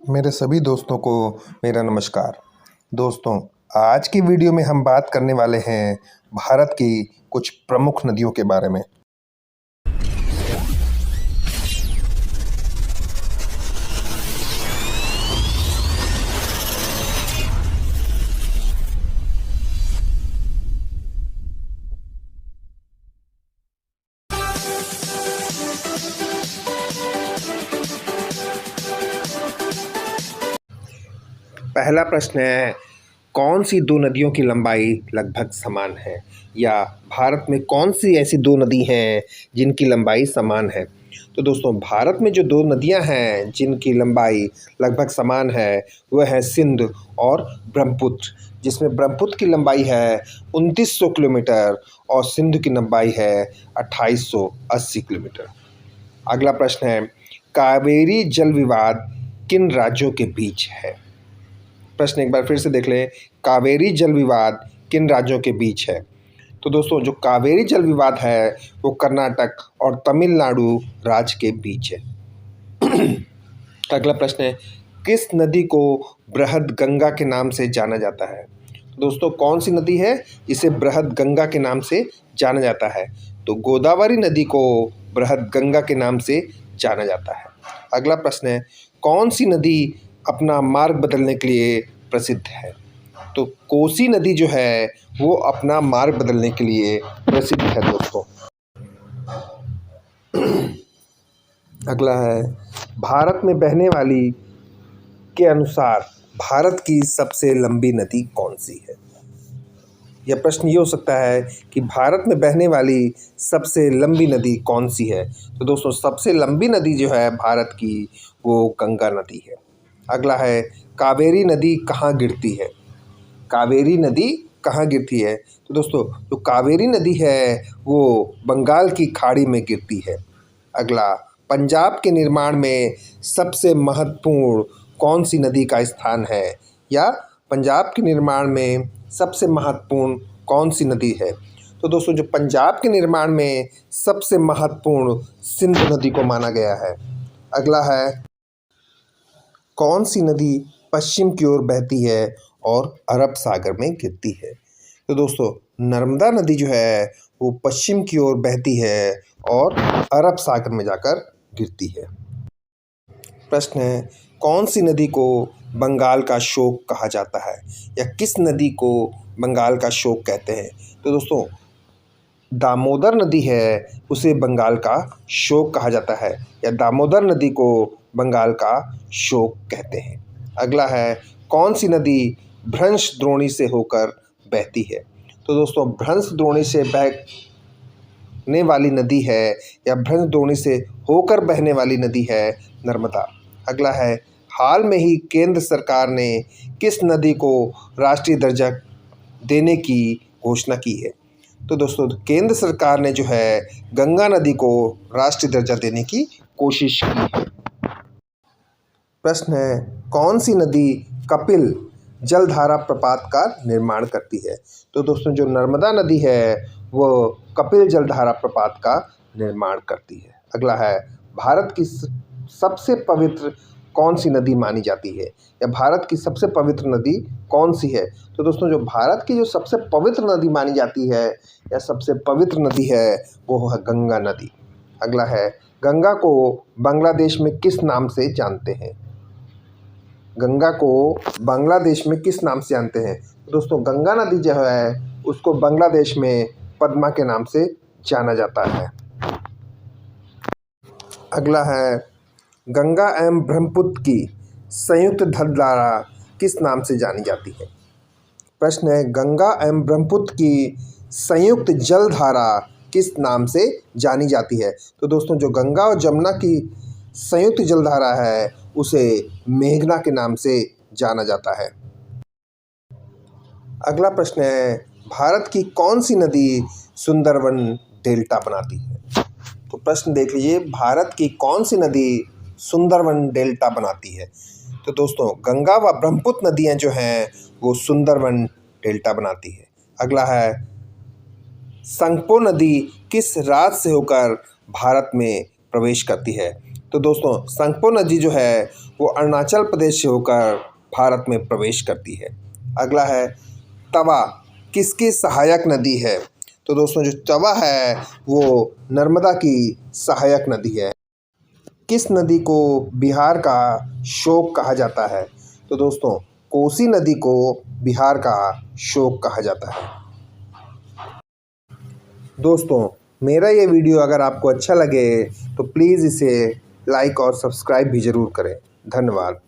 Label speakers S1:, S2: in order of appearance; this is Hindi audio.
S1: मेरे सभी दोस्तों को मेरा नमस्कार। दोस्तों, आज की वीडियो में हम बात करने वाले हैं भारत की कुछ प्रमुख नदियों के बारे में। पहला प्रश्न है, कौन सी दो नदियों की लंबाई लगभग समान है? या भारत में कौन सी ऐसी दो नदी हैं जिनकी लंबाई समान है? तो दोस्तों, भारत में जो दो नदियां हैं जिनकी लंबाई लगभग समान है वह है सिंध और ब्रह्मपुत्र, जिसमें ब्रह्मपुत्र की लंबाई है 2900 किलोमीटर और सिंध की लंबाई है 2880 किलोमीटर। अगला प्रश्न है, कावेरी जल विवाद किन राज्यों के बीच है? प्रश्न एक बार फिर से देख लें, कावेरी जल विवाद किन राज्यों के बीच है? तो दोस्तों, जो कावेरी जल विवाद है वो कर्नाटक और तमिलनाडु राज्य के बीच है। अगला प्रश्न है, किस नदी को बृहद गंगा के नाम से जाना जाता है? तो दोस्तों, कौन सी नदी है जिसे बृहद गंगा के नाम से जाना जाता है? तो गोदावरी नदी को बृहद गंगा के नाम से जाना जाता है। अगला प्रश्न है, कौन सी नदी अपना मार्ग बदलने के लिए प्रसिद्ध है? तो कोसी नदी जो है वो अपना मार्ग बदलने के लिए प्रसिद्ध है दोस्तों। अगला है, भारत में बहने वाली के अनुसार भारत की सबसे लंबी नदी कौन सी है? यह प्रश्न ये हो सकता है कि भारत में बहने वाली सबसे लंबी नदी कौन सी है? तो दोस्तों, सबसे लंबी नदी जो है भारत की वो गंगा नदी है। अगला है, कावेरी नदी कहाँ गिरती है? कावेरी नदी कहाँ गिरती है? तो दोस्तों, जो कावेरी नदी है वो बंगाल की खाड़ी में गिरती है। अगला, पंजाब के निर्माण में सबसे महत्वपूर्ण कौन सी नदी का स्थान है? या पंजाब के निर्माण में सबसे महत्वपूर्ण कौन सी नदी है? तो दोस्तों, जो पंजाब के निर्माण में सबसे महत्वपूर्ण सिंधु नदी को माना गया है। अगला है, कौन सी नदी पश्चिम की ओर बहती है और अरब सागर में गिरती है? तो दोस्तों, नर्मदा नदी जो है वो पश्चिम की ओर बहती है और अरब सागर में जाकर गिरती है। प्रश्न है, कौन सी नदी को बंगाल का शोक कहा जाता है? या किस नदी को बंगाल का शोक कहते हैं? तो दोस्तों, दामोदर नदी है उसे बंगाल का शोक कहा जाता है, या दामोदर नदी को बंगाल का शोक कहते हैं। अगला है, कौन सी नदी भ्रंश द्रोणी से होकर बहती है? तो दोस्तों, भ्रंश द्रोणी से बहने वाली नदी है या भ्रंश द्रोणी से होकर बहने वाली नदी है नर्मदा। अगला है, हाल में ही केंद्र सरकार ने किस नदी को राष्ट्रीय दर्जा देने की घोषणा की है? तो दोस्तों, केंद्र सरकार ने जो है गंगा नदी को राष्ट्रीय दर्जा देने की कोशिश की है। प्रश्न है, कौन सी नदी कपिल जलधारा प्रपात का निर्माण करती है? तो दोस्तों, जो नर्मदा नदी है वो कपिल जलधारा प्रपात का निर्माण करती है। अगला है, भारत की सबसे पवित्र कौन सी नदी मानी जाती है? या भारत की सबसे पवित्र नदी कौन सी है? तो दोस्तों, जो भारत की जो सबसे पवित्र नदी मानी जाती है या सबसे पवित्र नदी है वो है गंगा नदी। अगला है, गंगा को बांग्लादेश में किस नाम से जानते हैं? गंगा को बांग्लादेश में किस नाम से जानते हैं? तो दोस्तों, गंगा नदी जो है उसको बांग्लादेश में पद्मा के नाम से जाना जाता है। अगला है, गंगा एवं ब्रह्मपुत्र की संयुक्त जलधारा किस नाम से जानी जाती है? प्रश्न है, गंगा एवं ब्रह्मपुत्र की संयुक्त जलधारा किस नाम से जानी जाती है? तो दोस्तों, जो गंगा और जमुना की संयुक्त जलधारा है उसे मेघना के नाम से जाना जाता है। अगला प्रश्न है, भारत की कौन सी नदी सुंदरवन डेल्टा बनाती है? तो प्रश्न देख लीजिए, भारत की कौन सी नदी सुंदरवन डेल्टा बनाती है? तो दोस्तों, गंगा व ब्रह्मपुत्र नदियां जो हैं वो सुंदरवन डेल्टा बनाती है। अगला है, संगपो नदी किस राज्य से होकर भारत में प्रवेश करती है। तो दोस्तों संगपो नदी जो है वो अरुणाचल प्रदेश से होकर भारत में प्रवेश करती है। अगला है तवा किसकी सहायक नदी है? तो दोस्तों जो तवा है वो नर्मदा की सहायक नदी है। किस नदी को बिहार का शोक कहा जाता है? तो दोस्तों कोसी नदी को बिहार का शोक कहा जाता है। दोस्तों मेरा ये वीडियो अगर आपको अच्छा लगे तो प्लीज़ इसे लाइक और सब्सक्राइब भी ज़रूर करें। धन्यवाद।